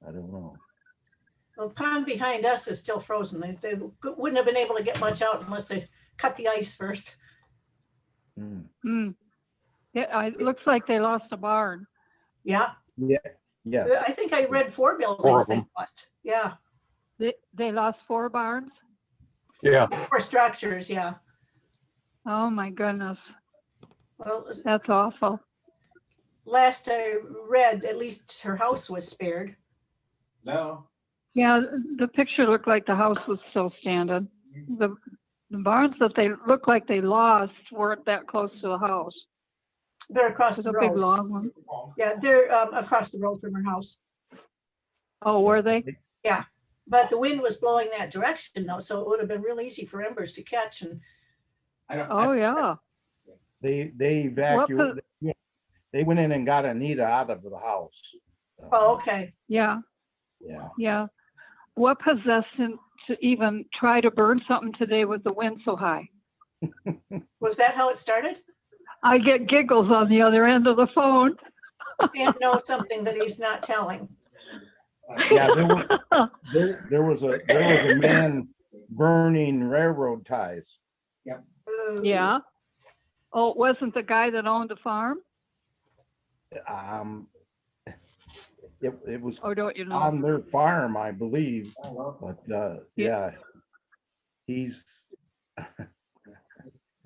I don't know. Well, the pond behind us is still frozen. They wouldn't have been able to get much out unless they cut the ice first. Yeah, it looks like they lost a barn. Yeah, Yes, I think I read 4 buildings they lost. Yeah, They lost 4 barns? Yeah, 4 structures, yeah. Oh my goodness, Well, that's awful. last I read, at least her house was spared. No. Yeah, the picture looked like the house was still standing. The barns that they looked like they lost weren't that close to the house. They're across It's the a big road. long one. Yeah, they're across the road from her house. Oh, were they? But the wind was blowing that direction though, so it would have been real easy for embers to catch. And Oh, yeah. they evacuated. They went in and got Anita out of the house. oh, okay. Yeah, Yeah. yeah. What possessed him to even try to burn something today with the wind so high? Was that how it started? I get giggles on the other end of the phone. Stan knows something that he's not telling. Yeah, there was a man burning railroad ties. Ooh. Yeah. Oh, it wasn't the guy that owned the farm? It was Or don't you know? on their farm, I believe, but yeah, he's.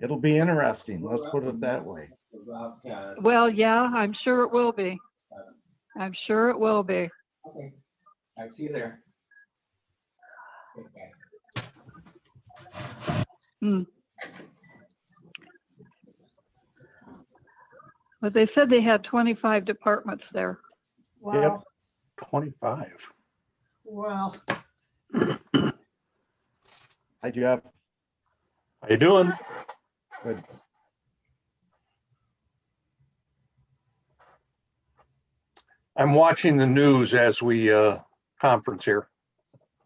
It'll be interesting. Let's put it that way. Well, yeah, I'm sure it will be. I'm sure it will be. Okay. I see you there. Hmm. But they said they had 25 departments there. Wow. 25. Wow. Hi, Jeff. How you doing? Good. I'm watching the news as we conference here.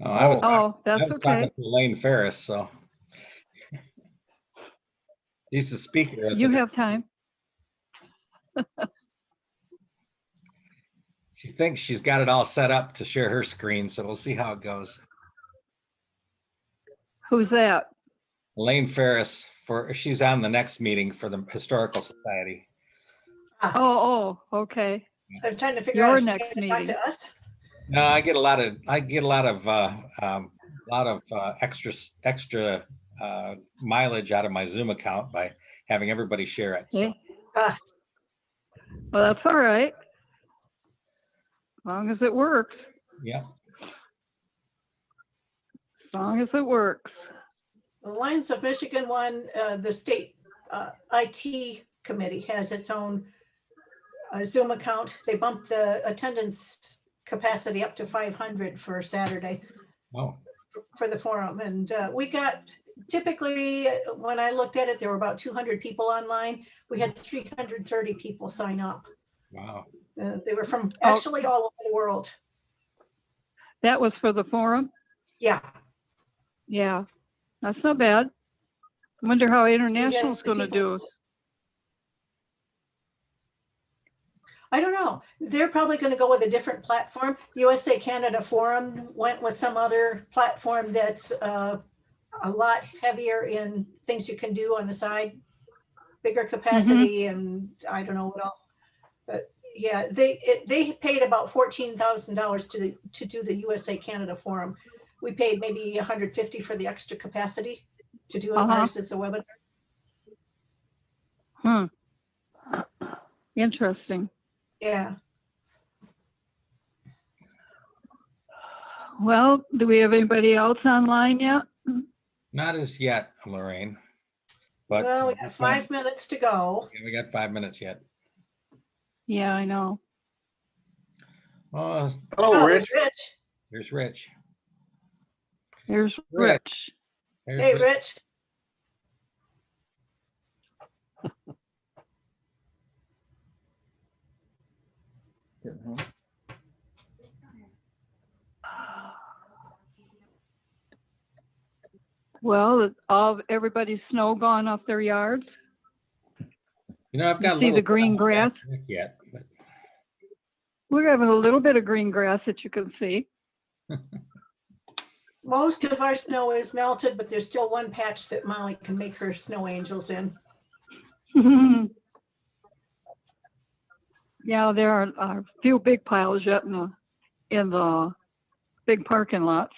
Oh, I was Oh, that's talking okay. to Elaine Ferris, so. He's the speaker. at You the- have time. She thinks she's got it all set up to share her screen, so we'll see how it goes. Who's that? Elaine Ferris, she's on the next meeting for the Historical Society. Oh, okay. I'm trying to figure Your out if she's next gonna talk meeting. to us. No, I get a lot of extra mileage out of my Zoom account by having everybody share it. So. Yeah. Ah, Well, that's all right. As long as it works. Yeah. As long as it works. the Lions of Michigan one, the state IT committee has its own Zoom account. They bumped the attendance capacity up to 500 for Saturday Oh, for the forum. And we got, typically, when I looked at it, there were about 200 people online. We had 330 people sign up. wow. They were from actually all over the world. That was for the forum? Yeah. Yeah, that's not bad. Wonder how International's the going to people- do. I don't know. They're probably going to go with a different platform. USA Canada Forum went with some other platform that's a lot heavier in things you can do on the side, bigger capacity, and I don't know what else. But yeah, they paid about $14,000 to do the USA Canada Forum. We paid maybe $150 for the extra capacity to do it ours as a webinar. Interesting. Yeah. Well, do we have anybody else online yet? Not as yet, Lorraine. But Well, we got 5 minutes to go. we got 5 minutes yet. Yeah, I know. Oh, Hello, Rich. Rich. there's Rich. Here's Rich. Rich. There's Hey, Rich. Rich. Well, all everybody's snow gone off their yards. You know, I've got. You see the green grass? Yet, but We're having a little bit of green grass that you can see. Most of our snow is melted, but there's still one patch that Molly can make her snow angels in. Yeah, there are a few big piles yet in the big parking lots.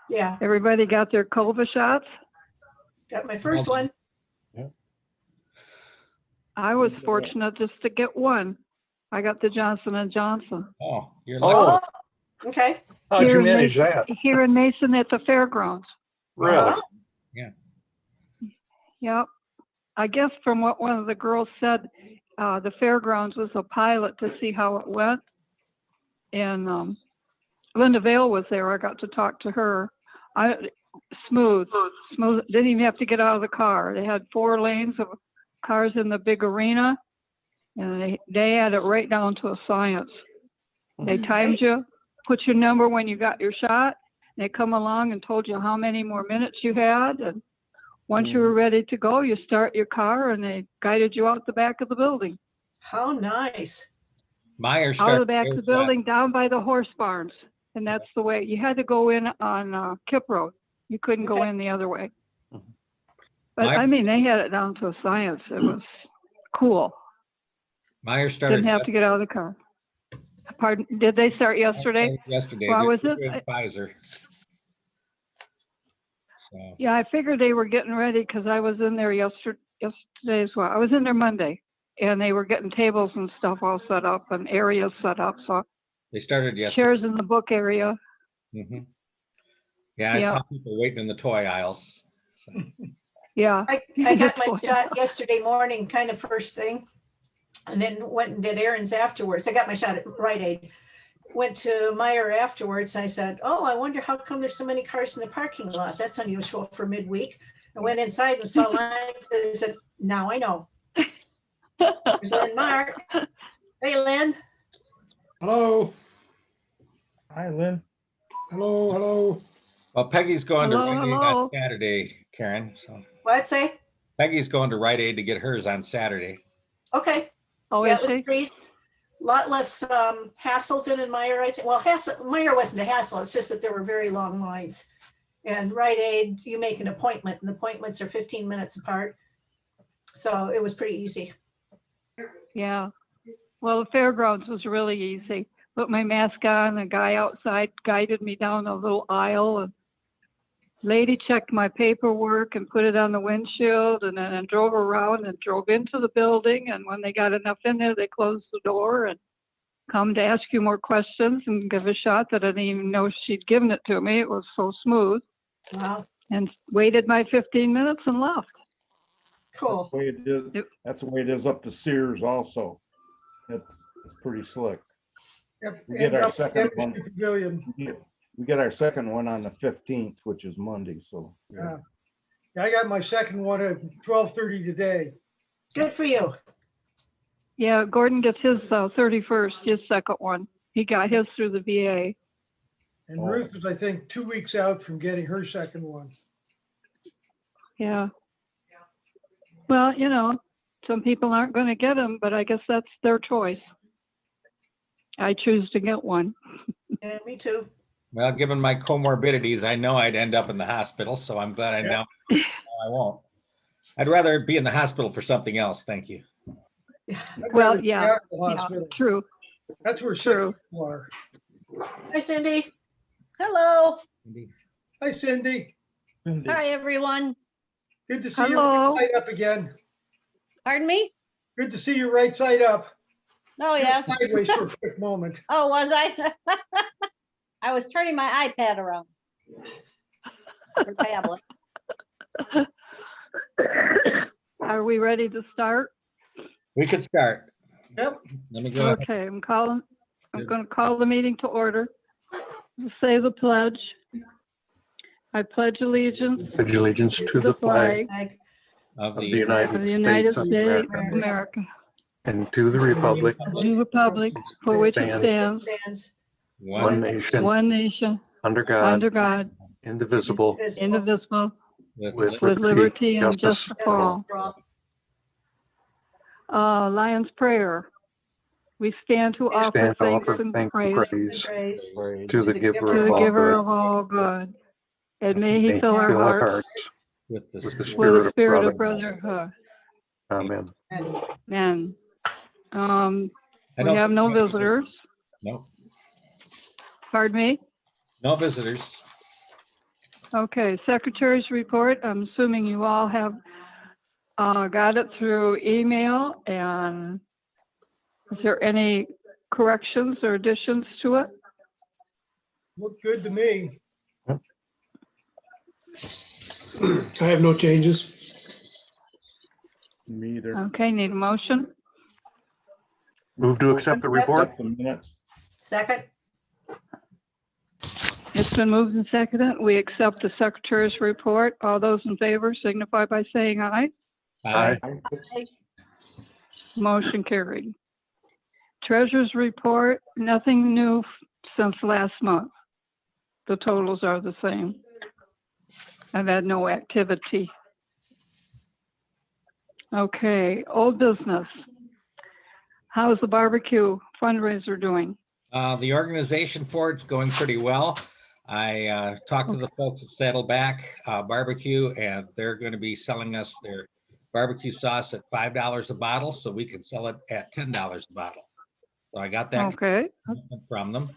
Yeah, Everybody got their COVID shots. got my first one. I was fortunate just to get one. I got the Johnson & Johnson. Oh, you're Oh. lucky. Okay. How'd you Here in manage Mason- that? Here in Mason at the fairgrounds. Really? Yep. I guess from what one of the girls said, the fairgrounds was a pilot to see how it went. And Linda Vale was there. I got to talk to her. Smooth. Didn't even have to get out of the car. They had 4 lanes of cars in the big arena, and they had it right down to a science. They timed you, put your number when you got your shot. They come along and told you how many more minutes you had, and once you were ready to go, you start your car, and they guided you out the back of the building. How nice. Meyer Out of started the back of the their shot. building, down by the horse barns, and that's the way you had to go in on Kip Road. You couldn't go Okay. in the other way. But My- I mean, they had it down to a science. It was cool. Meyer started. Didn't have to get out of the car. Pardon? Did they start yesterday? Yesterday. Well, They're was it- doing Pfizer. So, Yeah, I figured they were getting ready because I was in there yesterday as well. I was in there Monday, and they were getting tables and stuff all set up and areas set up. So they started yesterday. chairs in the book area. Mhm. Yeah, I Yeah. saw people waiting in the toy aisles. So, Yeah. I got my shot yesterday morning, kind of first thing, and then went and did errands afterwards. I got my shot at Rite Aid. Went to Meyer afterwards. I said, "Oh, I wonder how come there's so many cars in the parking lot. That's unusual for midweek." I went inside and saw lines. I said, "Now I know." There's Lynn Mark. Hey, Lynn. Hello, Hi, Lynn. hello. well, Peggy's going to Hello, Rite Aid hello. on Saturday, Karen. So What'd say? Peggy's going to Rite Aid to get hers on Saturday. Okay. Oh, Yeah, is it was she? pretty, lot less hassle than in Meyer, I think. Well, Meyer wasn't a hassle. It's just that there were very long lines. And Rite Aid, you make an appointment, and appointments are 15 minutes apart. So it was pretty easy. Yeah. Well, the fairgrounds was really easy. Put my mask on. The guy outside guided me down a little aisle. And lady checked my paperwork and put it on the windshield, and then I drove around and drove into the building. And when they got enough in there, they closed the door and come to ask you more questions and give a shot that I didn't even know she'd given it to me. It was so smooth. Wow, And waited my 15 minutes and left. cool. That's the way it is. Yep. That's the way it is up to Sears also. It's pretty slick. Yep, We get and our up second Embassy one. Pavilion. We get our second one on the 15th, which is Monday, so. Yeah. I got my second one at 12:30 today. Good for you. Yeah, Gordon gets his 31st, his second one. He got his through the VA. And Oh. Ruth is, I think, 2 weeks out from getting her second one. Yeah. Well, you know, some people aren't going to get them, but I guess that's their choice. I choose to get one. Yeah, me too. Well, given my comorbidities, I know I'd end up in the hospital, so I'm glad I won't. I'd rather be in the hospital for something else. Thank you. I'd Well, rather be yeah, out of the Yeah, hospital. true, That's where sick true. people are. Hi, Cindy. Hello. Hi, Cindy. Cindy, Hi, everyone. Good to see you Hello. right up again. Pardon me? Good to see you right side up. Oh, yeah. Sideways for a quick moment. Oh, was I? I was turning my iPad around. Or tablet. Are we ready to start? We could start. Yep. Let me go ahead. Okay, I'm going to call the meeting to order. Say the pledge. I pledge allegiance Pledge allegiance to the flag Like, Of of the the of United the United States of States America of America, and to the republic the republic for which it stands, stands one nation, one nation, under God, under God, indivisible, indivisible, with with with liberty and justice justice for all. Lion's Prayer. We stand to offer Stand to thanks offer and thanks praise and And praise praise Praise. to the to giver the of all giver good. of all good. And may May he fill our fill our hearts hearts With the with the with spirit the of spirit of brotherhood. brotherhood. Amen. Amen. I We don't have think no we have any visitors. No, Pardon me? no visitors. Okay, secretary's report. I'm assuming you all have got it through email, and is there any corrections or additions to it? Looked good to me. I have no changes. Me either. Okay, need a motion? Move to accept the report. Accept the minutes. second, It's been moved and seconded. We accept the secretary's report. All those in favor signify by saying aye. Aye. Motion carried. Treasurer's report, nothing new since last month. The totals are the same. I've had no activity. Okay, old business. How's the barbecue fundraiser doing? The organization for it's going pretty well. I talked to the folks at Saddleback Barbecue, and they're going to be selling us their barbecue sauce at $5 a bottle, so we can sell it at $10 a bottle. So I got that Okay, commitment from them.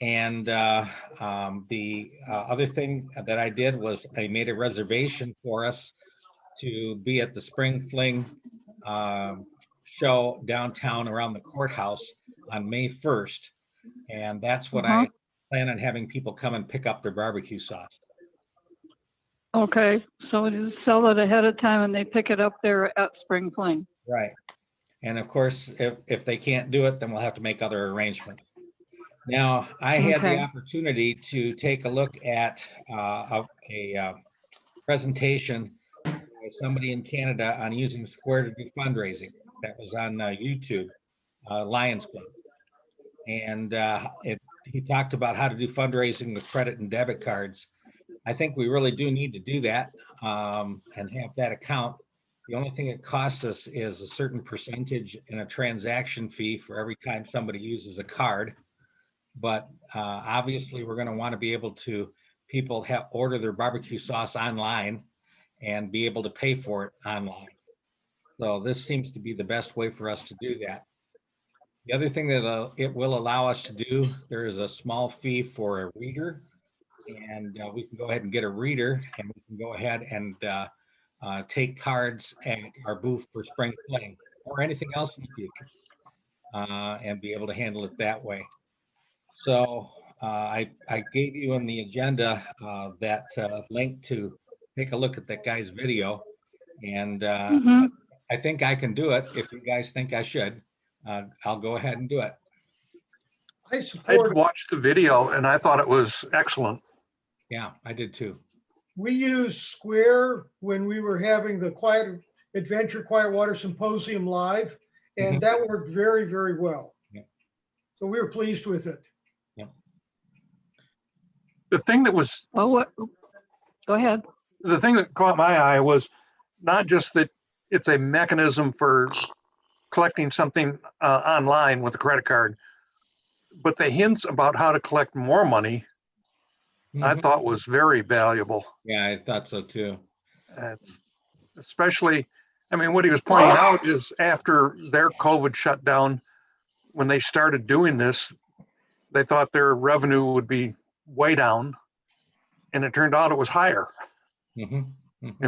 And the other thing that I did was I made a reservation for us to be at the Spring Fling show downtown around the courthouse on May 1st. And that's what I plan on having people come and pick up their barbecue sauce. okay. So you sell it ahead of time and they pick it up there at Spring Fling. Right. And of course, if they can't do it, then we'll have to make other arrangements. Now, I had the Okay. opportunity to take a look at a presentation by somebody in Canada on using Square to do fundraising. That was on YouTube, Lions Club. And he talked about how to do fundraising with credit and debit cards. I think we really do need to do that and have that account. The only thing it costs us is a certain percentage in a transaction fee for every time somebody uses a card. But obviously, we're going to want to be able to people order their barbecue sauce online and be able to pay for it online. So this seems to be the best way for us to do that. The other thing that it will allow us to do, there is a small fee for a reader, and we can go ahead and get a reader, and we can go ahead and take cards at our booth for Spring Fling or anything else in the future, and be able to handle it that way. So I gave you in the agenda that link to take a look at that guy's video, and I think I can do it. If you guys think I should, I'll go ahead and do it. I I support, watched the video and I thought it was excellent. Yeah, I did too. we used Square when we were having the Quiet Water Symposium live, and that worked very, very well. Yeah. So we were pleased with it. The thing that was, Oh, what? Go ahead. the thing that caught my eye was not just that it's a mechanism for collecting something online with a credit card, but the hints about how to collect more money, I thought was very valuable. Yeah, I thought so too. It's especially, I mean, what he was pointing out is after their COVID shutdown, when they started doing this, they thought their revenue would be way down, and it turned out it was higher and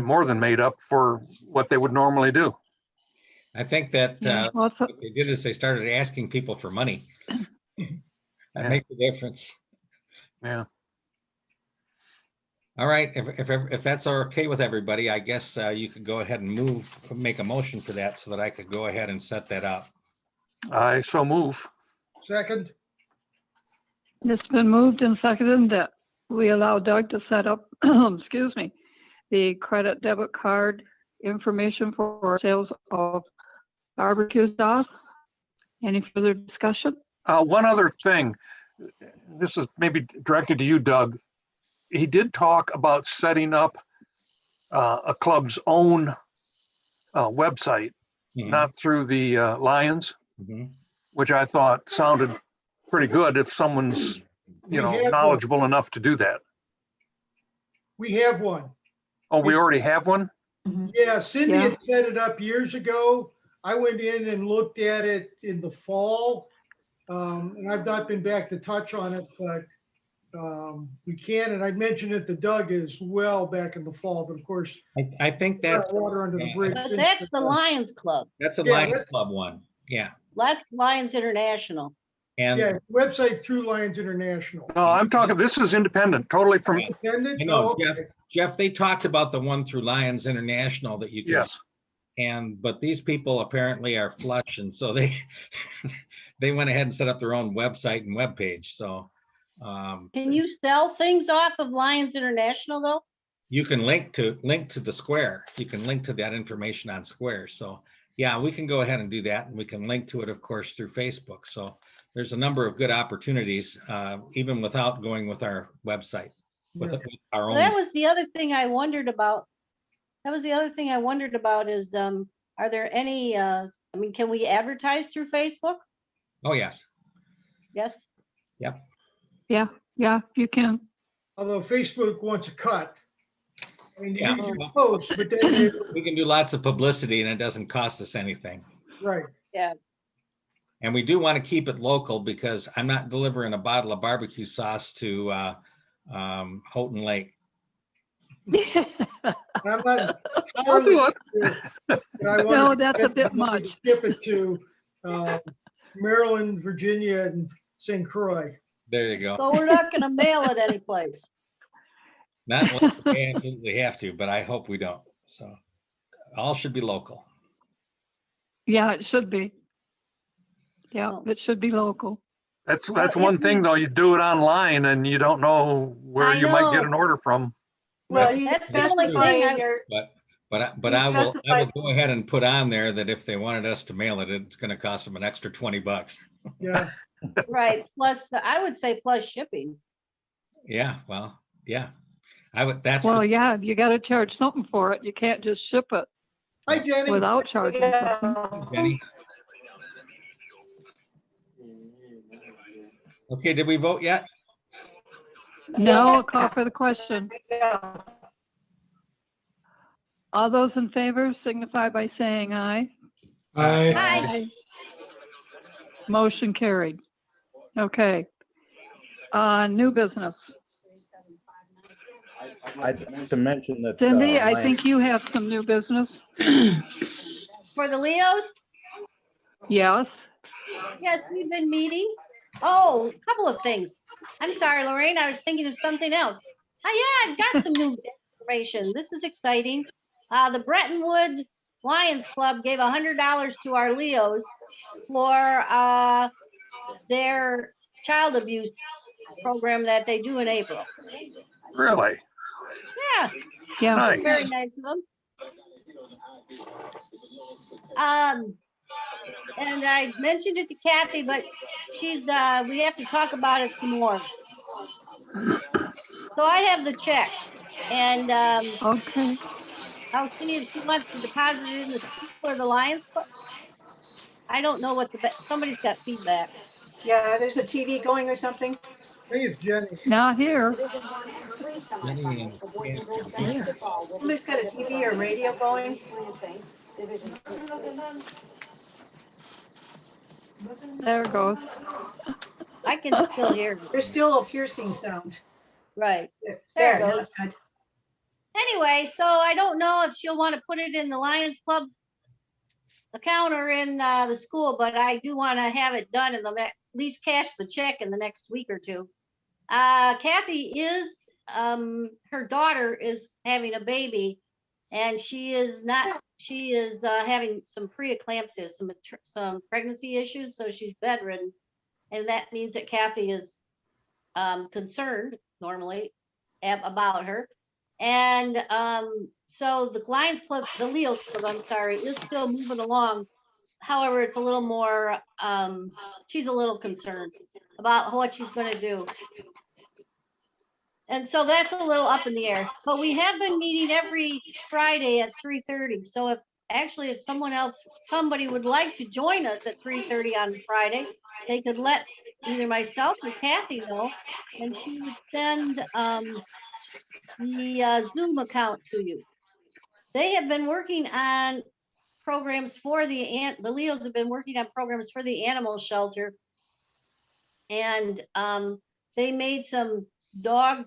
more than made up for what they would normally do. I think that Well, what they did is they started asking people for money. That makes a difference. Yeah. All right, if that's okay with everybody, I guess you could go ahead and make a motion for that so that I could go ahead and set that up. I so move. Second, It's been moved and seconded that we allow Doug to set up, excuse me, the credit debit card information for sales of barbecue sauce. Any further discussion? One other thing, this is maybe directed to you, Doug. He did talk about setting up a club's own website, not through the Lions. which I thought sounded pretty good if someone's, We have one. knowledgeable enough to do that. We have one. Oh, we already have one? Yeah, Cindy Yeah. had set it up years ago. I went in and looked at it in the fall. And I've not been back to touch on it, but we can, and I mentioned it to Doug as well back in the fall, but of course, I think that's, water under the yeah. bridge. But since that's then. the Lions Club. that's a Yeah, Lions that's- Club one. Yeah. That's Lions International. And Yeah, website through Lions International. No, I'm talking, this is independent, totally from, Independent? I know, Oh, okay. Jeff, they talked about the one through Lions International that you can. yes. But these people apparently are flush, and so they they went ahead and set up their own website and webpage. So Can you sell things off of Lions International though? you can link to the Square. You can link to that information on Square. So yeah, we can go ahead and do that, and we can link to it, of course, through Facebook. So there's a number of good opportunities, even without going with our website, with our Well, that own. was the other thing I wondered about. That was the other thing I wondered about is, are there any, I mean, can we advertise through Facebook? Oh, yes. Yes? Yeah, you can. Although Facebook wants a cut. I mean, Yeah. you can post, but then, they- We can do lots of publicity and it doesn't cost us anything. right. And we do want to keep it local because I'm not delivering a bottle of barbecue sauce to Houghton Lake. I'm not I'll do it. but I No, wanna that's a bit much. Skip it to Maryland, Virginia, and St. Croix. There you go. So we're not gonna mail it anyplace. Not unless we absolutely have to, but I hope we don't. So all should be local. Yeah, it should be. Yeah, Oh. it should be local. That's Well, one if thing though, you do it online and you don't know where I you might get know. an order from. Well, That's- you that's the only specify thing in I- your, But You I will specified- go ahead and put on there that if they wanted us to mail it, it's going to cost them an extra $20. Yeah, Right, plus, I would say plus shipping. Yeah, well, yeah. That's Well, yeah, you got to charge something for it. You can't just ship it hi Jenny. without charging something. yeah. Jenny. Okay, did we vote yet? No, I'll call for the question. Yeah. All those in favor signify by saying aye. Aye. Hi. Motion carried. Okay. New business. I'd like to mention that. Cindy, I Lions- think you have some new business. For the Leos, Yes. yes, we've been meeting. Oh, a couple of things. I'm sorry, Lorraine, I was thinking of something else. Oh, yeah, I've got some new information. This is exciting. The Brettonwood Lions Club gave $100 to our Leos for their child abuse program that they do in April. Really? Yeah, Yeah. Nice. very nice of them. And I mentioned it to Kathy, but she's, we have to talk about it some more. So I have the check and, Okay. I'll see if she wants to deposit it in the school or the Lions Club. I don't know what somebody's got feedback. Yeah, there's a TV going or something. I think it's Jenny. Not here. Jenny and Kathy. Somebody's got a TV or radio going. There it goes. I can still hear. There's still a piercing sound. Right. There, There it now goes. it's good. Anyway, so I don't know if she'll want to put it in the Lions Club account or in the school, but I do want to have it done in the at least cash the check in the next week or two. Kathy is, her daughter is having a baby and she is having some preeclampsia, some pregnancy issues, so she's bedridden. And that means that Kathy is concerned normally about her. And so the Lions Club, the Leos Club, I'm sorry, is still moving along. However, it's a little more, she's a little concerned about what she's going to do. And so that's a little up in the air. But we have been meeting every Friday at 3:30. So if actually, if somebody would like to join us at 3:30 on Friday, they could let either myself or Kathy know, and she would send the Zoom account to you. They have been working on programs for the Leos have been working on programs for the animal shelter. And they made some dog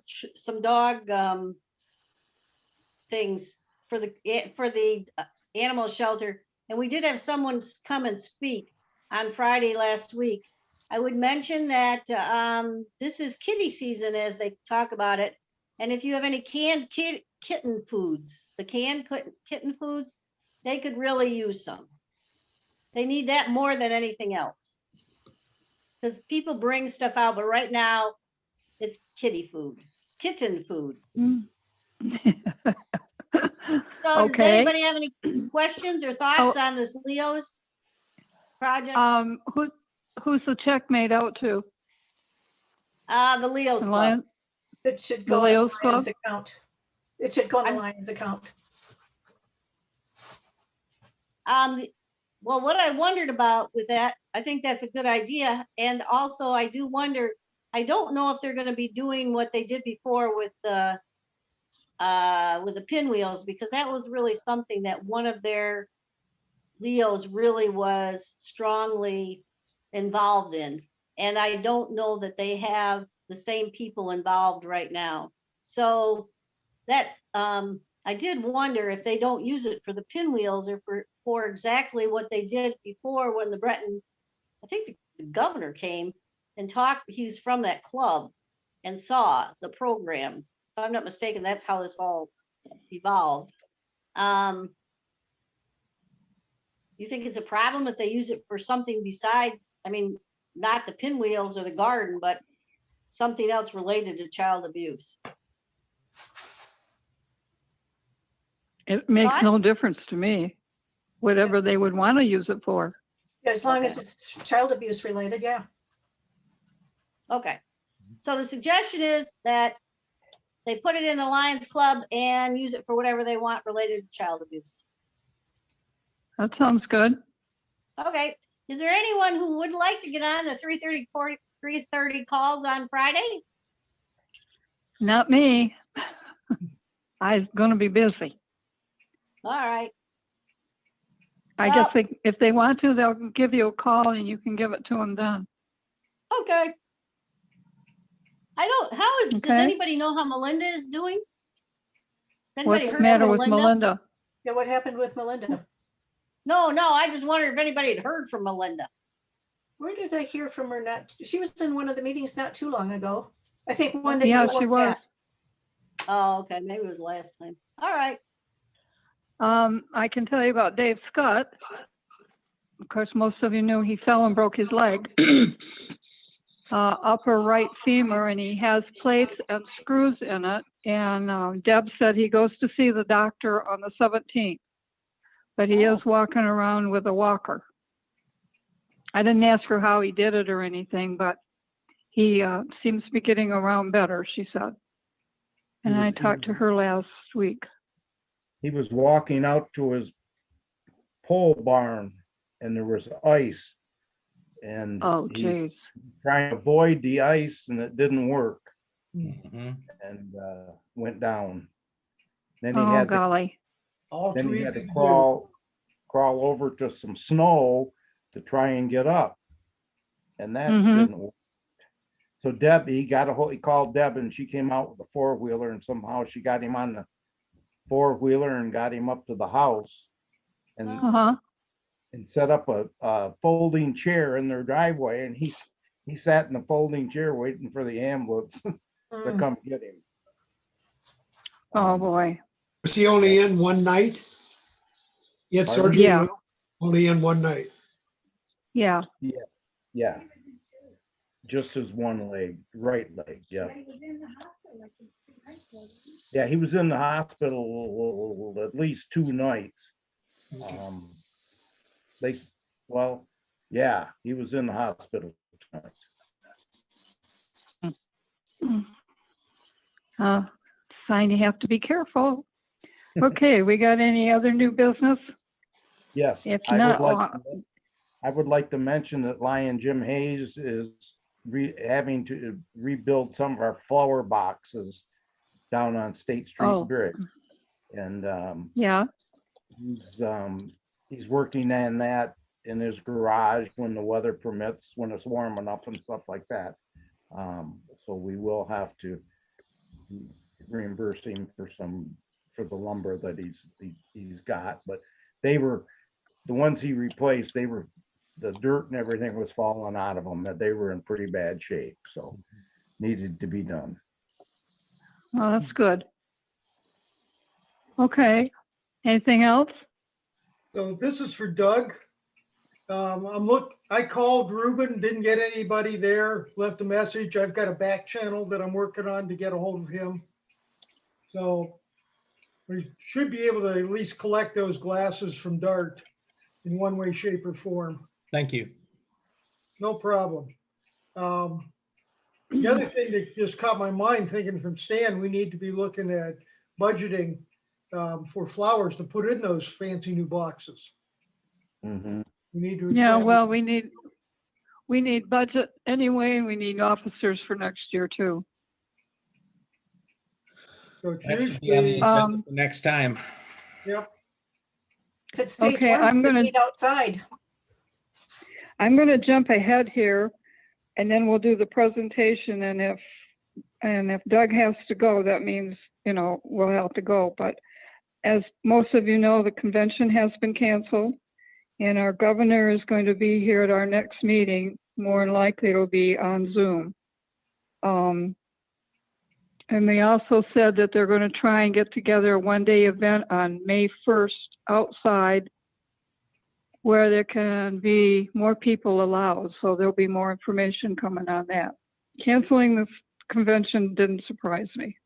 things for the animal shelter. And we did have someone come and speak on Friday last week. I would mention that this is kitty season as they talk about it. And if you have any canned kitten foods, the canned kitten foods, they could really use some. They need that more than anything else. Because people bring stuff out, but right now it's kitten food. Mm. So does Okay. anybody have any questions or thoughts on this Leo's project? Who's the check made out to? The Leo's Club. Lions? It should The go in the Leo's Lions Club? account. It should go in the I'm- Lions account. Well, what I wondered about with that, I think that's a good idea. And also I do wonder, I don't know if they're going to be doing what they did before with the pinwheels, because that was really something that one of their Leos really was strongly involved in. And I don't know that they have the same people involved right now. So that, I did wonder if they don't use it for the pinwheels or for exactly what they did before when the Breton, I think the governor came and talked, he's from that club and saw the program. If I'm not mistaken, that's how this all evolved. You think it's a problem if they use it for something besides, I mean, not the pinwheels or the garden, but something else related to child abuse? It makes Thought? no difference to me, whatever they would want to use it for. Yeah, as long Okay. as it's child abuse related, yeah. Okay, so the suggestion is that they put it in the Lions Club and use it for whatever they want related to child abuse. That sounds good. Okay, is there anyone who would like to get on the 3:30 calls on Friday? Not me. I'm going to be busy. All right, I guess if they want to, they'll give you a call and you can give it to them then. okay. Does Okay. anybody know how Melinda is doing? Has What's anybody the heard matter from with Melinda? Yeah, what happened with Melinda? No, I just wondered if anybody had heard from Melinda. Where did I hear from her? She was in one of the meetings not too long ago. I think one that Yeah, you she worked was. at. Oh, okay, maybe it was last time. All right, I can tell you about Dave Scott. Of course, most of you knew he fell and broke his leg. Upper right femur, and he has plates and screws in it. And Deb said he goes to see the doctor on the 17th, but he is walking around with a walker. I didn't ask her how he did it or anything, but he seems to be getting around better, she said. And I talked to her last week. He was walking out to his pole barn and there was ice. And Oh, he geez. trying to avoid the ice and it didn't work Mhm. and went down. Then he Oh, had to, golly. All then too he easy had to to do. crawl over to some snow to try and get up. And that Mhm. didn't work. So he called Deb and she came out with a four-wheeler and somehow she got him on the four-wheeler and got him up to the house and Uh-huh. set up a folding chair in their driveway and he sat in the folding chair waiting for the ambulance to Mm. come get him. Oh, boy. Was he only in one night? He had Pardon? surgery, Yeah. only in one night. Yeah. Yeah. Just his one leg, right leg, yeah. Yeah, he was in the hospital at least 2 nights. He was in the hospital 2 nights. Sign you have to be careful. Okay, we got any other new business? Yes. If I would not, like I would like to mention that Lion Jim Hayes is having to rebuild some of our flower boxes down on State Street Oh. Bridge. And yeah, he's working on that in his garage when the weather permits, when it's warm enough and stuff like that. So we will have to reimburse him for the lumber that he's got, but they were, the ones he replaced, the dirt and everything was falling out of them, that they were in pretty bad shape, so needed to be done. well, that's good. Okay, anything else? So this is for Doug. I called Ruben, didn't get anybody there, left a message. I've got a back channel that I'm working on to get a hold of him. So we should be able to at least collect those glasses from Dart in one way, shape or form. Thank you. No problem. The other thing that just caught my mind thinking from Stan, we need to be looking at budgeting for flowers to put in those fancy new boxes. Mhm. We need to. Yeah, examine- well, we need budget anyway, and we need officers for next year too. So it's That should be on the usually, agenda for next time. yep, If it stays Okay, warm, I'm we can gonna- meet outside. I'm gonna jump ahead here, and then we'll do the presentation, and if Doug has to go, that means, we'll have to go. But as most of you know, the convention has been canceled, and our governor is going to be here at our next meeting. More than likely, it'll be on Zoom. And they also said that they're going to try and get together a one-day event on May 1st outside, where there can be more people allowed. So there'll be more information coming on that. Canceling the convention didn't surprise me.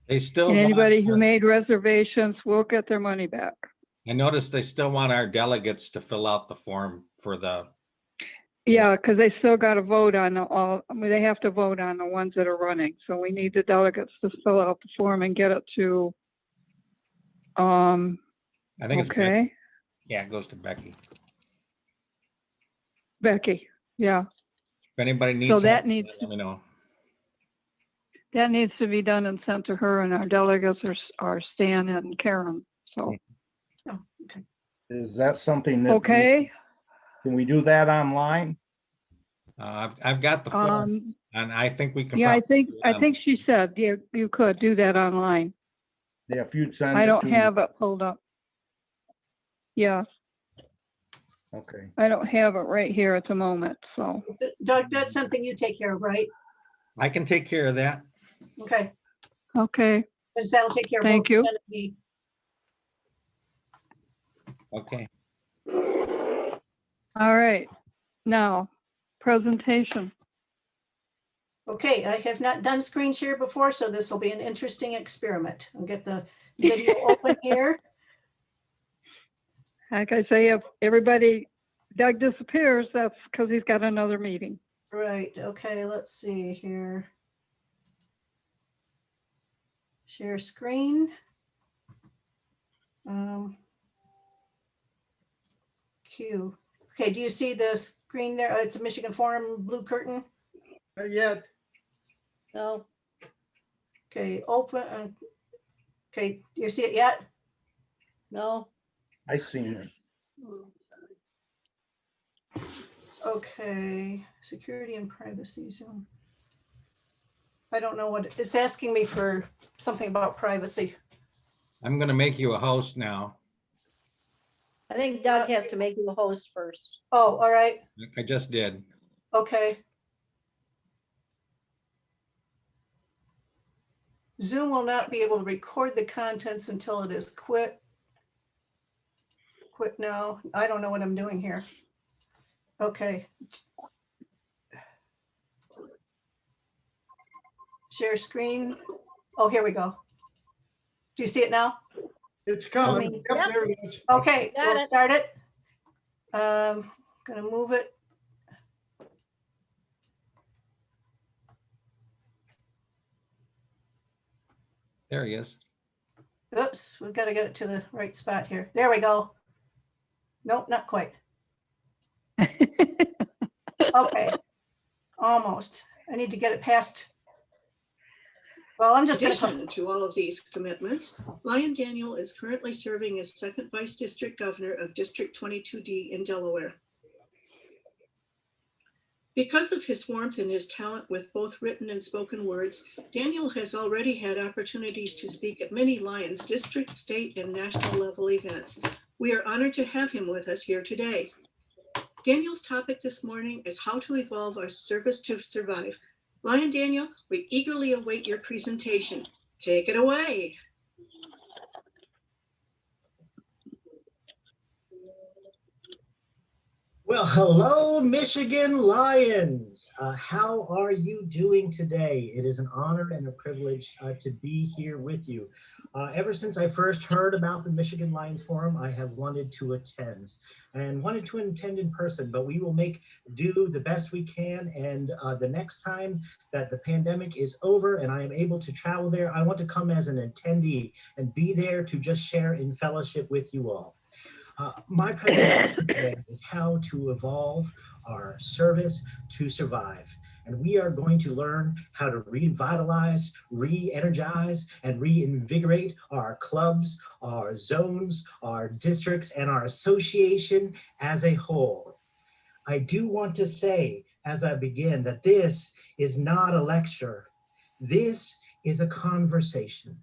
They still And anybody want, who made reservations will get their money back. I noticed they still want our delegates to fill out the form for the, Yeah, because they still got to vote on they have to vote on the ones that are running. So we need the delegates to fill out the form and get it to, I think it's, Becky. okay, Yeah, it goes to Becky. Becky, yeah. If anybody needs. So that help, needs, Let me know. that needs to be done and sent to her, and our delegates are Stan and Karen, so, Is that something that? okay. Can we do that online? I've got the form, and I think we can. Yeah, probably do it I on- think she said, yeah, you could do that online. Yeah, if you'd send it I to don't me. have it pulled up. Yeah, Okay, I don't have it right here at the moment, so, Doug, that's something you take care of, right? I can take care of that. Okay, okay, because that'll take care of. Thank both you. Stan and me. Okay. all right. Now, presentation. Okay, I have not done screen share before, so this will be an interesting experiment. I'll get the video open here. Like I say, if Doug disappears, that's because he's got another meeting. Right, okay, let's see here. Share screen. Q. Okay, do you see the screen there? It's a Michigan Forum blue curtain. not yet. No, Okay, open. Okay, you see it yet? no. I seen it. Okay, security and privacy zone. I don't know what, it's asking me for something about privacy. I'm gonna make you a host now. I think Doug has to make you a host first. Oh, all right, I just did. okay. Zoom will not be able to record the contents until it is quit. Quit now. I don't know what I'm doing here. Okay. Share screen. Oh, here we go. Do you see it now? It's coming. Coming. Yep, Yep. there it is. Okay, Got we'll it. start it. Gonna move it. There he is. Oops, we've got to get it to the right spot here. There we go. Nope, not quite. Okay, almost. I need to get it past. Well, I'm In just gonna. addition to all of these commitments, Lyon Daniel is currently serving as second vice district governor of District 22D in Delaware. Because of his warmth and his talent with both written and spoken words, Daniel has already had opportunities to speak at many Lyons district, state, and national level events. We are honored to have him with us here today. Daniel's topic this morning is how to evolve our service to survive. Lyon Daniel, we eagerly await your presentation. Take it away. Well, hello, Michigan Lions. How are you doing today? It is an honor and a privilege to be here with you. Ever since I first heard about the Michigan Lions Forum, I have wanted to attend in person, but we will make do the best we can. And the next time that the pandemic is over and I am able to travel there, I want to come as an attendee and be there to just share in fellowship with you all. My presentation today is how to evolve our service to survive. And we are going to learn how to revitalize, re-energize, and reinvigorate our clubs, our zones, our districts, and our association as a whole. I do want to say, as I begin, that this is not a lecture. This is a conversation.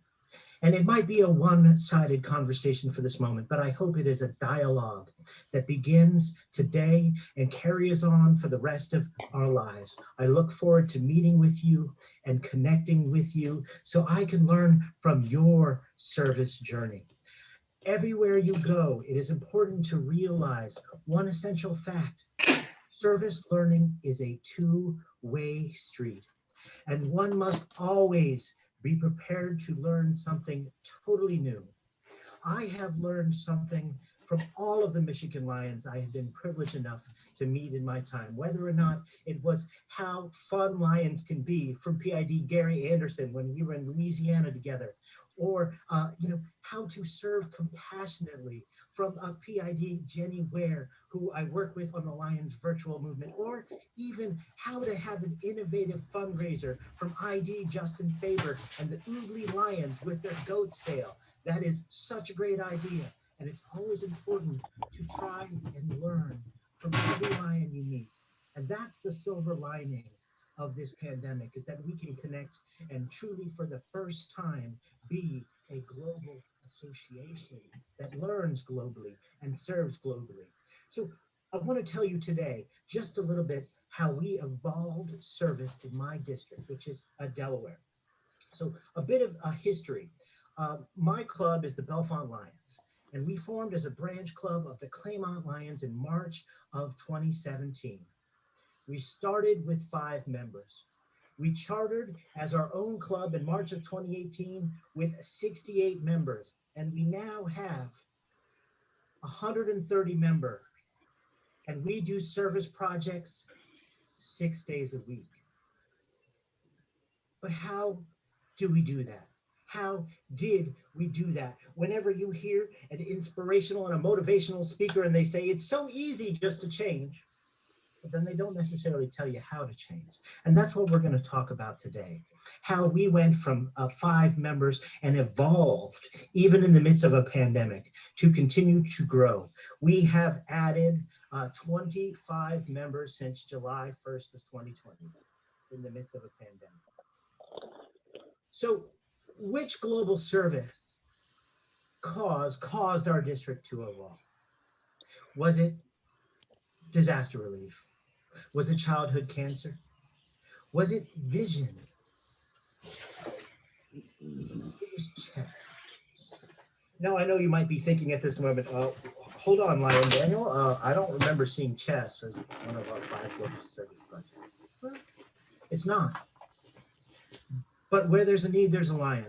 And it might be a one-sided conversation for this moment, but I hope it is a dialogue that begins today and carries on for the rest of our lives. I look forward to meeting with you and connecting with you so I can learn from your service journey. Everywhere you go, it is important to realize one essential fact. Service learning is a two-way street, and one must always be prepared to learn something totally new. I have learned something from all of the Michigan Lions I have been privileged enough to meet in my time, whether or not it was how fun Lions can be from PID Gary Anderson when we were in Louisiana together, or how to serve compassionately from PID Jenny Ware, who I work with on the Lions virtual movement, or even how to have an innovative fundraiser from ID Justin Faber and the Oogly Lions with their goat sale. That is such a great idea. And it's always important to try and learn from every Lion you meet. And that's the silver lining of this pandemic, is that we can connect and truly for the first time be a global association that learns globally and serves globally. So I want to tell you today just a little bit how we evolved service in my district, which is Delaware. So a bit of a history. My club is the Bellefonte Lions, and we formed as a branch club of the Claymont Lions in March of 2017. We started with 5 members. We chartered as our own club in March of 2018 with 68 members, and we now have 130 members, and we do service projects 6 days a week. But how do we do that? How did we do that? Whenever you hear an inspirational and a motivational speaker and they say it's so easy just to change, but then they don't necessarily tell you how to change. And that's what we're going to talk about today. How we went from 5 members and evolved, even in the midst of a pandemic, to continue to grow. We have added 25 members since July 1st of 2020 in the midst of a pandemic. So which global service caused our district to evolve? Was it disaster relief? Was it childhood cancer? Was it vision? It was chess. Now I know you might be thinking at this moment, hold on, Lyon Daniel, I don't remember seeing chess as one of our 5 global service projects. Well, it's not. But where there's a need, there's a lion.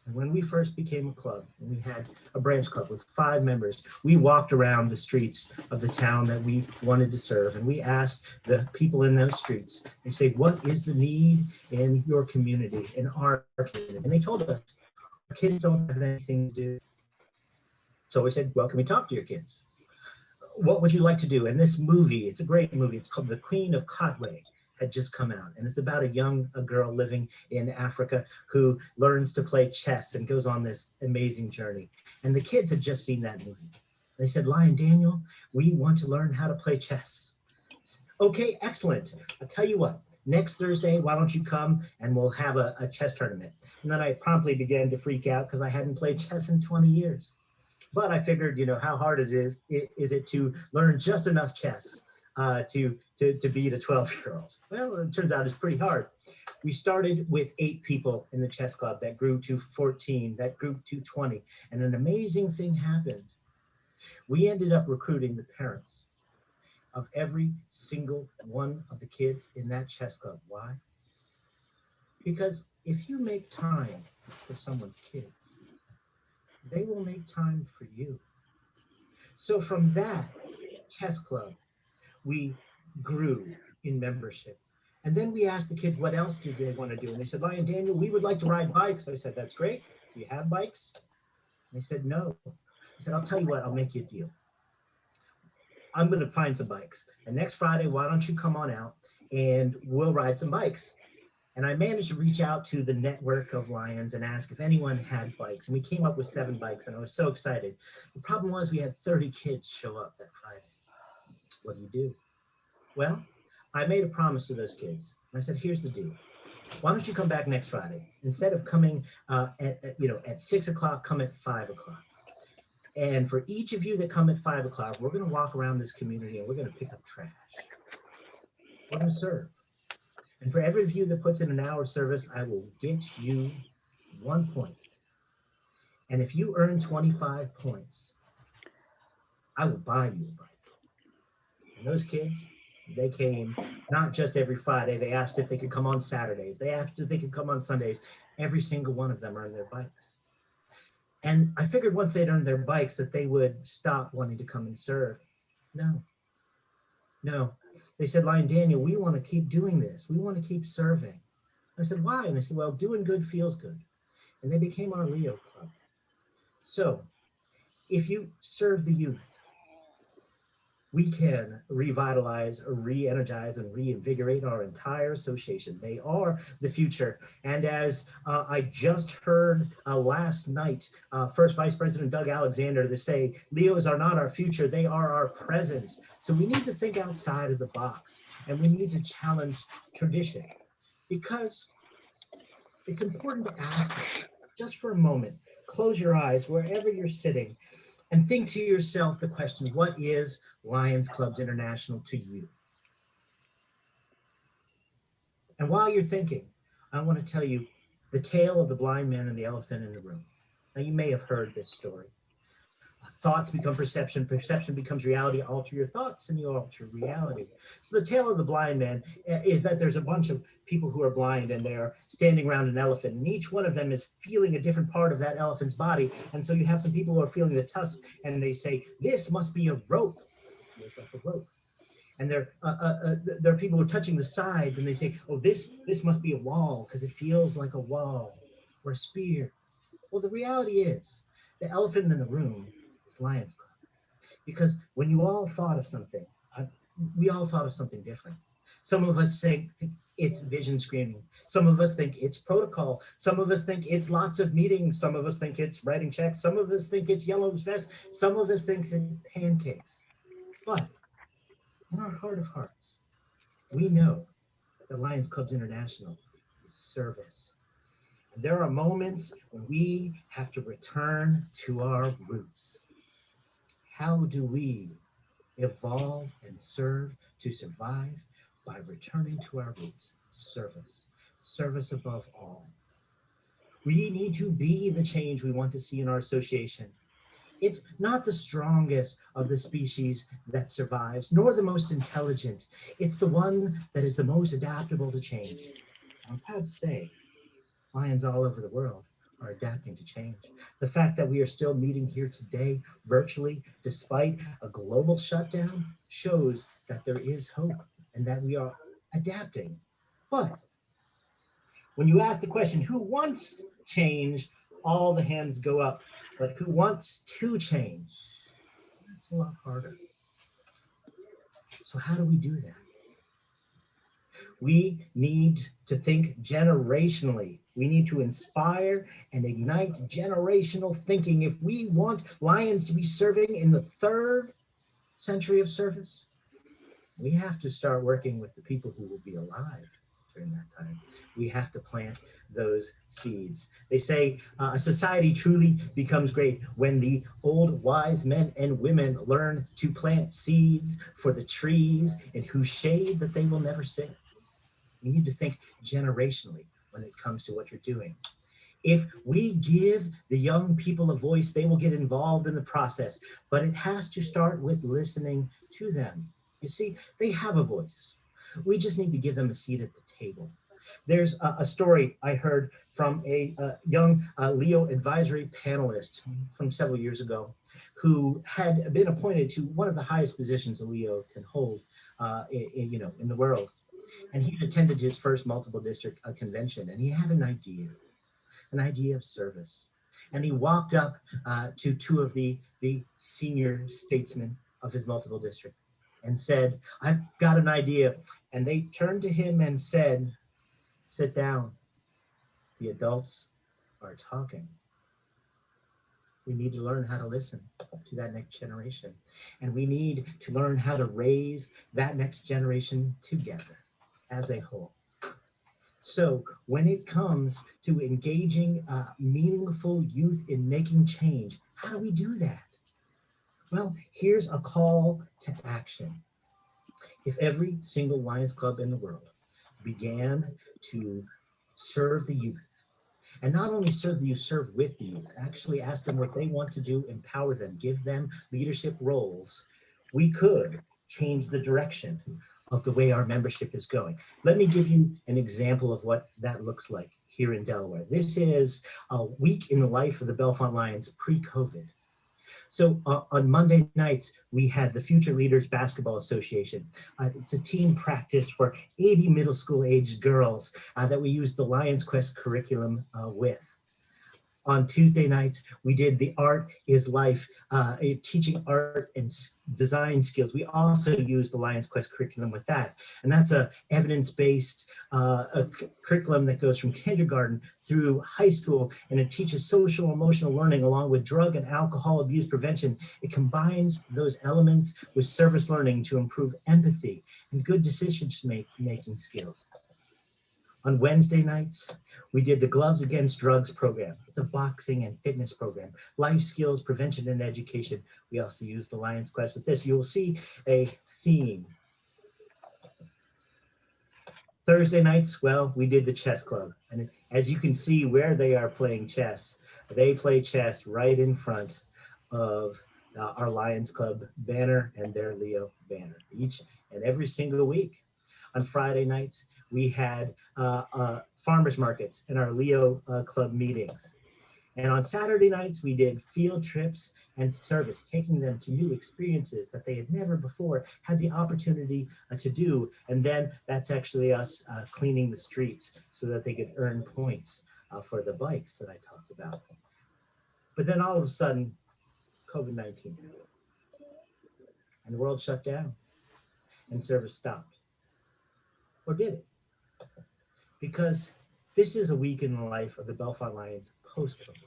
And when we first became a club, and we had a branch club with 5 members, we walked around the streets of the town that we wanted to serve, and we asked the people in those streets, they say, what is the need in your community, in our community? And they told us, our kids don't have anything to do. So we said, well, can we talk to your kids? what would you like to do? And this movie, it's a great movie. It's called The Queen of Katwe, had just come out. And it's about a girl living in Africa who learns to play chess and goes on this amazing journey. And the kids had just seen that movie. They said, Lion Daniel, we want to learn how to play chess. Okay, excellent. I'll tell you what, next Thursday, why don't you come and we'll have a chess tournament. And then I promptly began to freak out because I hadn't played chess in 20 years. But I figured, how hard is it to learn just enough chess to beat a 12-year-old? Well, it turns out it's pretty hard. We started with 8 people in the chess club, that grew to 14, that grew to 20, and an amazing thing happened. We ended up recruiting the parents of every single one of the kids in that chess club. Why? Because if you make time for someone's kids, they will make time for you. So from that chess club, we grew in membership. And then we asked the kids, what else did they want to do? And they said, Lion Daniel, we would like to ride bikes. I said, that's great. Do you have bikes? And they said, no. I said, I'll tell you what, I'll make you a deal. I'm going to find some bikes. And next Friday, why don't you come on out and we'll ride some bikes. And I managed to reach out to the network of Lions and ask if anyone had bikes. And we came up with 7 bikes, and I was so excited. The problem was we had 30 kids show up that Friday. What do? Well, I made a promise to those kids. And I said, here's the deal. Why don't you come back next Friday? Instead of coming at 6 o'clock, come at 5 o'clock. And for each of you that come at 5 o'clock, we're going to walk around this community and we're going to pick up trash. We're going to serve. And for every of you that puts in an hour service, I will get you 1 point. And if you earn 25 points, I will buy you a bike. And those kids, they came not just every Friday. They asked if they could come on Saturdays. They asked if they could come on Sundays. Every single one of them earned their bikes. And I figured once they'd earned their bikes that they would stop wanting to come and serve. No. They said, Lion Daniel, we want to keep doing this. We want to keep serving. I said, why? And they said, well, doing good feels good. And they became our Leo Club. So if you serve the youth, we can revitalize, re-energize, and reinvigorate our entire association. They are the future. And as I just heard last night, First Vice President Doug Alexander to say, Leos are not our future, they are our present. So we need to think outside of the box, and we need to challenge tradition, because it's important to ask just for a moment, close your eyes wherever you're sitting, and think to yourself the question, what is Lions Clubs International to you? And while you're thinking, I want to tell you the tale of the blind man and the elephant in the room. Now, you may have heard this story. Thoughts become perception, perception becomes reality, alter your thoughts and you alter reality. So the tale of the blind man is that there's a bunch of people who are blind and they're standing around an elephant, and each one of them is feeling a different part of that elephant's body. And so you have some people who are feeling the tusk and they say, this must be a rope. It feels like a rope. And there are people who are touching the sides and they say, oh, this must be a wall because it feels like a wall, or a spear. Well, the reality is the elephant in the room is Lions Club. Because when you all thought of something, we all thought of something different. Some of us think it's vision screening. Some of us think it's protocol. Some of us think it's lots of meetings. Some of us think it's writing checks. Some of us think it's yellow vest. Some of us think it's pancakes. But in our heart of hearts, we know that Lions Clubs International is service. And there are moments when we have to return to our roots. How do we evolve and serve to survive? By returning to our roots, service, service above all. We need to be the change we want to see in our association. It's not the strongest of the species that survives, nor the most intelligent. It's the one that is the most adaptable to change. I'm proud to say, Lions all over the world are adapting to change. The fact that we are still meeting here today virtually, despite a global shutdown, shows that there is hope and that we are adapting. But when you ask the question, who wants change, all the hands go up. But who wants to change? That's a lot harder. So how do we do that? We need to think generationally. We need to inspire and ignite generational thinking. If we want Lions to be serving in the 3rd century of service, we have to start working with the people who will be alive during that time. We have to plant those seeds. They say a society truly becomes great when the old wise men and women learn to plant seeds for the trees in whose shade that they will never sit. We need to think generationally when it comes to what you're doing. If we give the young people a voice, they will get involved in the process, but it has to start with listening to them. You see, they have a voice. We just need to give them a seat at the table. There's a story I heard from a young Leo advisory panelist from several years ago who had been appointed to one of the highest positions a Leo can hold in the world. And he attended his first multiple district convention, and he had an idea of service. And he walked up to 2 of the senior statesmen of his multiple district and said, "I've got an idea." And they turned to him and said, "Sit down. The adults are talking." We need to learn how to listen to that next generation. And we need to learn how to raise that next generation together as a whole. So when it comes to engaging meaningful youth in making change, how do we do that? Well, here's a call to action. If every single Lions Club in the world began to serve the youth, and not only serve the youth, serve with the youth, actually ask them what they want to do, empower them, give them leadership roles, we could change the direction of the way our membership is going. Let me give you an example of what that looks like here in Delaware. This is a week in the life of the Bellefonte Lions pre-COVID. So on Monday nights, we had the Future Leaders Basketball Association. It's a team practice for 80 middle school aged girls that we used the Lions Quest curriculum with. On Tuesday nights, we did the Art is Life, teaching art and design skills. We also used the Lions Quest curriculum with that. And that's a evidence-based curriculum that goes from kindergarten through high school, and it teaches social emotional learning along with drug and alcohol abuse prevention. It combines those elements with service learning to improve empathy and good decision-making skills. On Wednesday nights, we did the Gloves Against Drugs program. It's a boxing and fitness program, life skills, prevention, and education. We also use the Lions Quest with this. You will see a theme. Thursday nights, well, we did the chess club. And as you can see where they are playing chess, they play chess right in front of our Lions Club banner and their Leo banner each and every single week. On Friday nights, we had farmers markets and our Leo Club meetings. And on Saturday nights, we did field trips and service, taking them to new experiences that they had never before had the opportunity to do. And then that's actually us cleaning the streets so that they could earn points for the bikes that I talked about. But then all of a sudden, COVID-19, and the world shut down and service stopped. Or did it? Because this is a week in the life of the Bellefonte Lions post-COVID.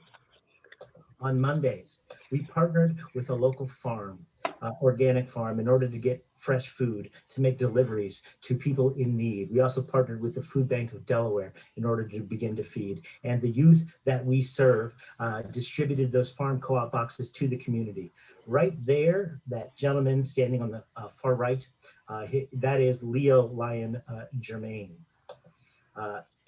On Mondays, we partnered with a local farm, organic farm, in order to get fresh food to make deliveries to people in need. We also partnered with the Food Bank of Delaware in order to begin to feed. And the youth that we serve distributed those farm co-op boxes to the community. Right there, that gentleman standing on the far right, that is Leo Lion Germain.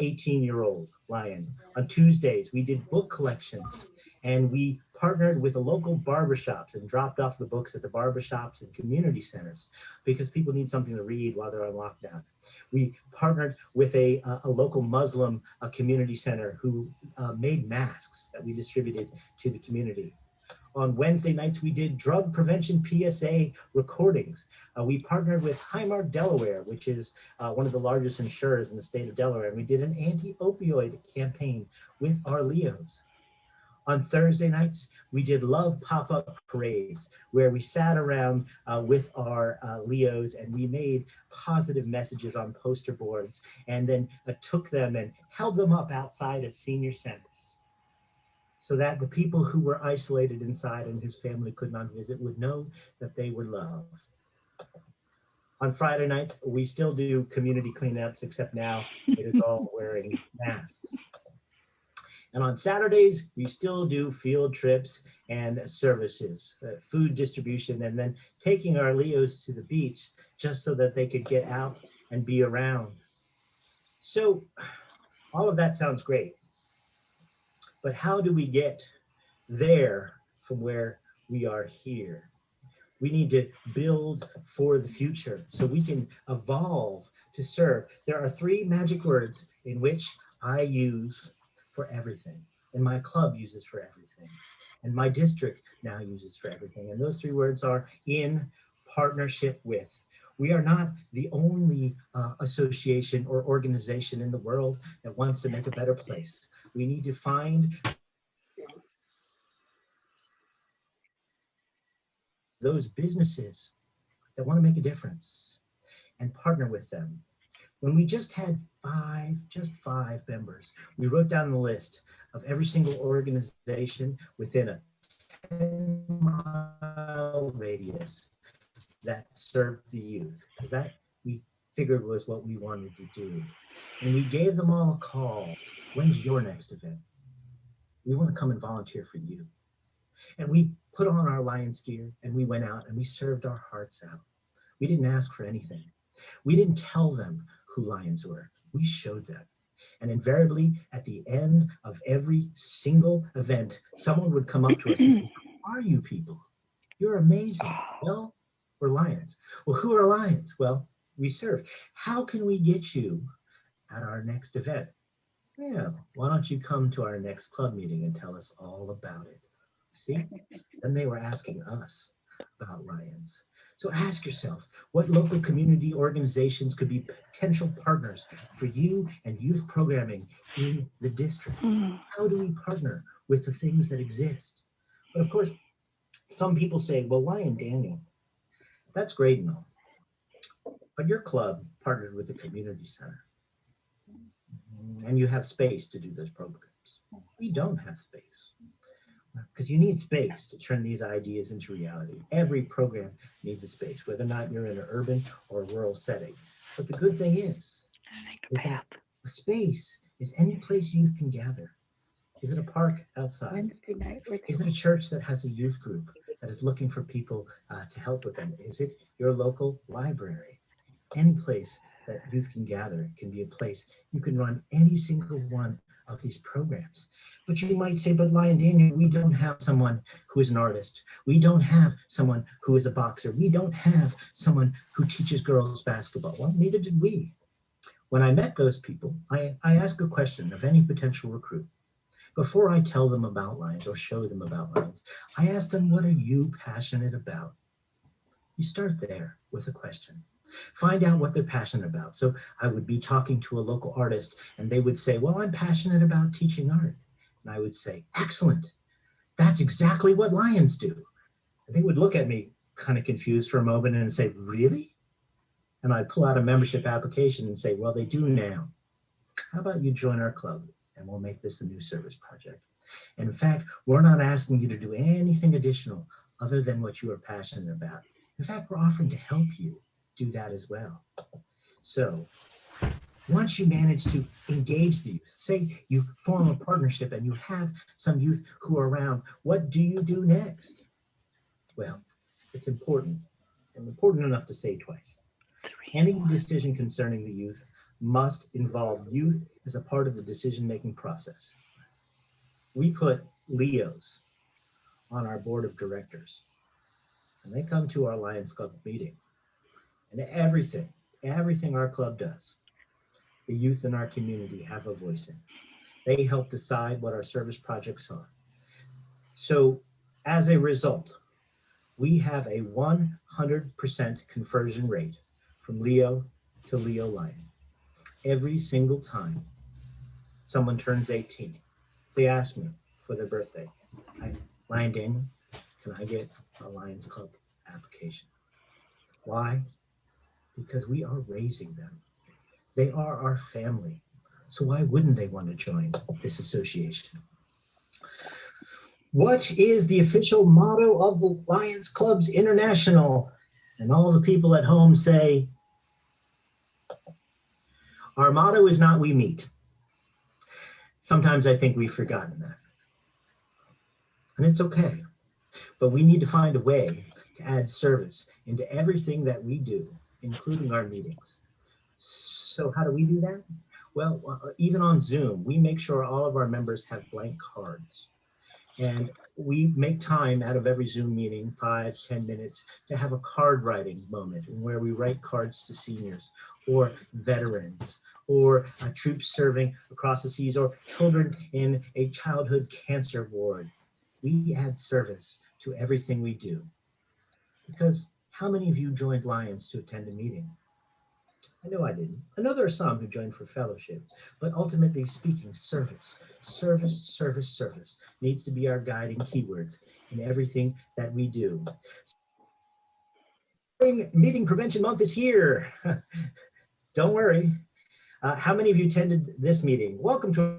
18-year-old Lion. On Tuesdays, we did book collections, and we partnered with the local barbershops and dropped off the books at the barbershops and community centers because people need something to read while they're on lockdown. We partnered with a local Muslim community center who made masks that we distributed to the community. On Wednesday nights, we did drug prevention PSA recordings. We partnered with Highmark Delaware, which is one of the largest insurers in the state of Delaware, and we did an anti-opioid campaign with our Leos. On Thursday nights, we did love pop-up parades where we sat around with our Leos and we made positive messages on poster boards and then took them and held them up outside of senior centers so that the people who were isolated inside and whose family could not visit would know that they were loved. On Friday nights, we still do community cleanups, except now it is all wearing masks. And on Saturdays, we still do field trips and services, food distribution, and then taking our Leos to the beach just so that they could get out and be around. So all of that sounds great. But how do we get there from where we are here? We need to build for the future so we can evolve to serve. There are 3 magic words in which I use for everything, and my club uses for everything, and my district now uses for everything. And those 3 words are in partnership with. We are not the only association or organization in the world that wants to make a better place. We need to find those businesses that want to make a difference and partner with them. When we just had 5 members, we wrote down the list of every single organization within a 10-mile radius that served the youth, because that we figured was what we wanted to do. And we gave them all a call. When's your next event? We want to come and volunteer for you. And we put on our Lions gear and we went out and we served our hearts out. We didn't ask for anything. We didn't tell them who Lions were. We showed them. And invariably, at the end of every single event, someone would come up to us and say, "Who are you people? You're amazing." Well, we're Lions. Well, who are Lions? Well, we serve. How can we get you at our next event? Yeah, why don't you come to our next club meeting and tell us all about it? See, then they were asking us about Lions. So ask yourself, what local community organizations could be potential partners for you and youth programming in the district? How do we partner with the things that exist? But of course, some people say, well, Lion Daniel, that's great and all, but your club partnered with the community center and you have space to do those programs. We don't have space. Because you need space to turn these ideas into reality. Every program needs a space, whether or not you're in an urban or rural setting. But the good thing is that a space is any place youth can gather. Is it a park outside? Is it a church that has a youth group that is looking for people to help with them? Is it your local library? Any place that youth can gather can be a place. You can run any single one of these programs. But you might say, but Lion Daniel, we don't have someone who is an artist. We don't have someone who is a boxer. We don't have someone who teaches girls basketball. Well, neither did we. When I met those people, I asked a question of any potential recruit. Before I tell them about Lions or show them about Lions, I ask them, what are you passionate about? You start there with a question. Find out what they're passionate about. So I would be talking to a local artist and they would say, well, I'm passionate about teaching art. And I would say, excellent. That's exactly what Lions do. And they would look at me kind of confused for a moment and say, really? And I'd pull out a membership application and say, well, they do now. How about you join our club and we'll make this a new service project. And in fact, we're not asking you to do anything additional other than what you are passionate about. In fact, we're offering to help you do that as well. So once you manage to engage the youth, say you form a partnership and you have some youth who are around, what do you do next? Well, it's important and important enough to say twice. Any decision concerning the youth must involve youth as a part of the decision-making process. We put Leos on our board of directors and they come to our Lions Club meeting. And everything our club does, the youth in our community have a voice in. They help decide what our service projects are. So as a result, we have a 100% conversion rate from Leo to Leo Lion. Every single time someone turns 18, they ask me, for their birthday. Lion Daniel, can I get a Lions Club application? Why? Because we are raising them. They are our family. So why wouldn't they want to join this association? What is the official motto of the Lions Clubs International? And all the people at home say, our motto is not we meet. Sometimes I think we've forgotten that. And it's okay, but we need to find a way to add service into everything that we do, including our meetings. So how do we do that? Well, even on Zoom, we make sure all of our members have blank cards. And we make time out of every Zoom meeting, 5-10 minutes, to have a card writing moment where we write cards to seniors or veterans or troops serving across the seas or children in a childhood cancer ward. We add service to everything we do. Because how many of you joined Lions to attend a meeting? I know I didn't. I know there are some who joined for fellowship, but ultimately speaking, service, service, service, service needs to be our guiding keywords in everything that we do. Meeting Prevention Month is here. Don't worry. How many of you attended this meeting? Welcome to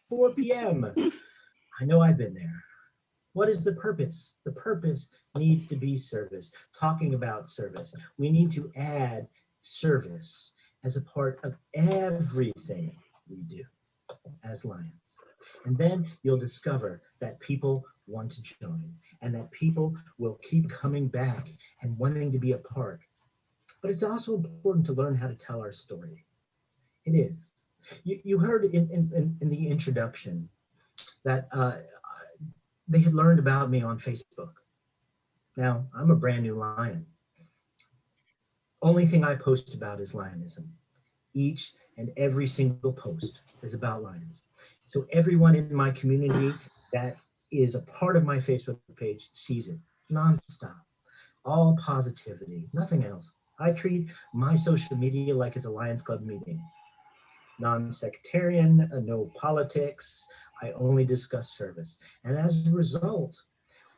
4 p.m. I know I've been there. What is the purpose? The purpose needs to be service, talking about service. We need to add service as a part of everything we do as Lions. And then you'll discover that people want to join and that people will keep coming back and wanting to be a part. But it's also important to learn how to tell our story. It is. You heard in the introduction that they had learned about me on Facebook. Now, I'm a brand new Lion. Only thing I post about is Lionism. Each and every single post is about Lions. So everyone in my community that is a part of my Facebook page sees it nonstop. All positivity, nothing else. I treat my social media like it's a Lions Club meeting. Non-sectarian, no politics. I only discuss service. And as a result,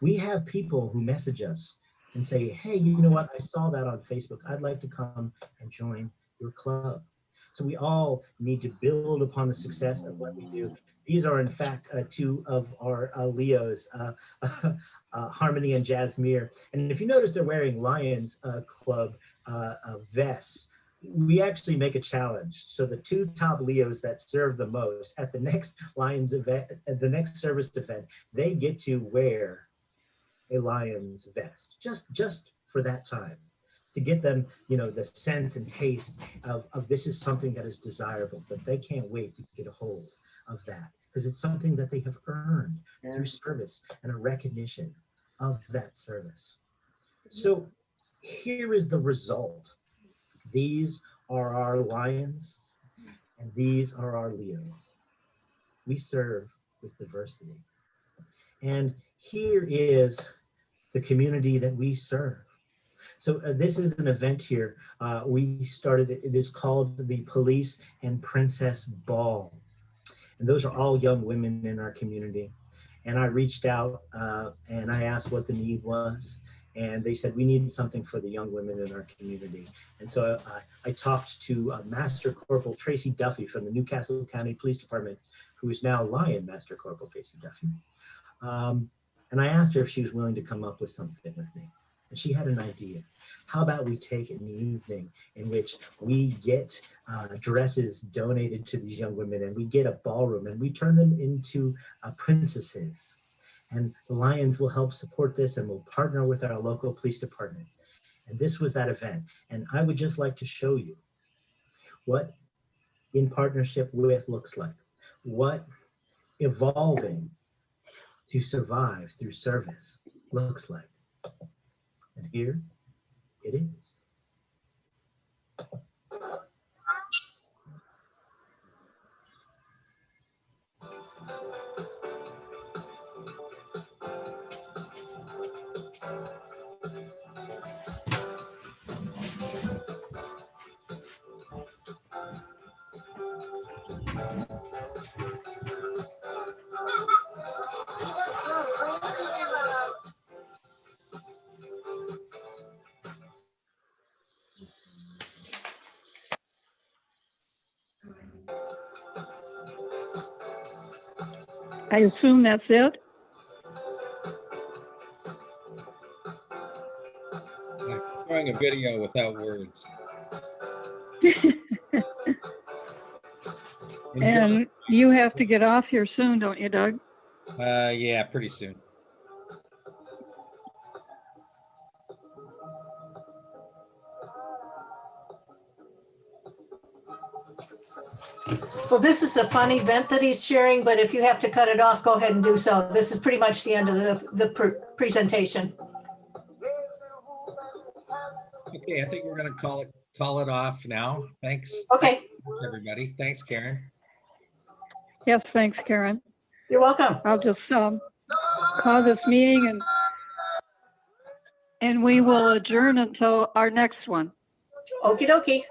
we have people who message us and say, hey, you know what? I saw that on Facebook. I'd like to come and join your club. So we all need to build upon the success of what we do. These are, in fact, two of our Leos, Harmony and Jasmine. And if you notice, they're wearing Lions Club vests. We actually make a challenge. So the two top Leos that serve the most at the next Lions event, at the next service event, they get to wear a Lions vest just for that time to get them, you know, the sense and taste of this is something that is desirable, but they can't wait to get a hold of that because it's something that they have earned through service and a recognition of that service. So here is the result. These are our Lions, and these are our Leos. We serve with diversity. And here is the community that we serve. So this is an event here. We started, it is called the Police and Princess Ball. And those are all young women in our community. And I reached out and I asked what the need was. And they said, we need something for the young women in our community. And so I talked to Master Corporal Tracy Duffy from the Newcastle County Police Department, who is now Lion Master Corporal Tracy Duffy. And I asked her if she was willing to come up with something with me. And she had an idea. How about we take an evening in which we get dresses donated to these young women and we get a ballroom and we turn them into princesses. And the Lions will help support this and we'll partner with our local police department. And this was that event. And I would just like to show you what in partnership with looks like, what evolving to survive through service looks like. And here it is. I assume that's it. Showing a video without words. And you have to get off here soon, don't you, Doug? Yeah, pretty soon. Well, this is a fun event that he's sharing, but if you have to cut it off, go ahead and do so. This is pretty much the end of the presentation. Okay, I think we're gonna call it off now. Thanks, Okay, everybody. Thanks, Karen. Yes, thanks, Karen. you're welcome. I'll just call this meeting and we will adjourn until our next one. Okie dokie.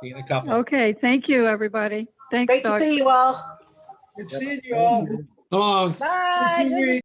See you in a couple. Okay, thank you, everybody. Thanks, Great to Doug. see you all. Good seeing you all. So long. Bye. Good to meet you.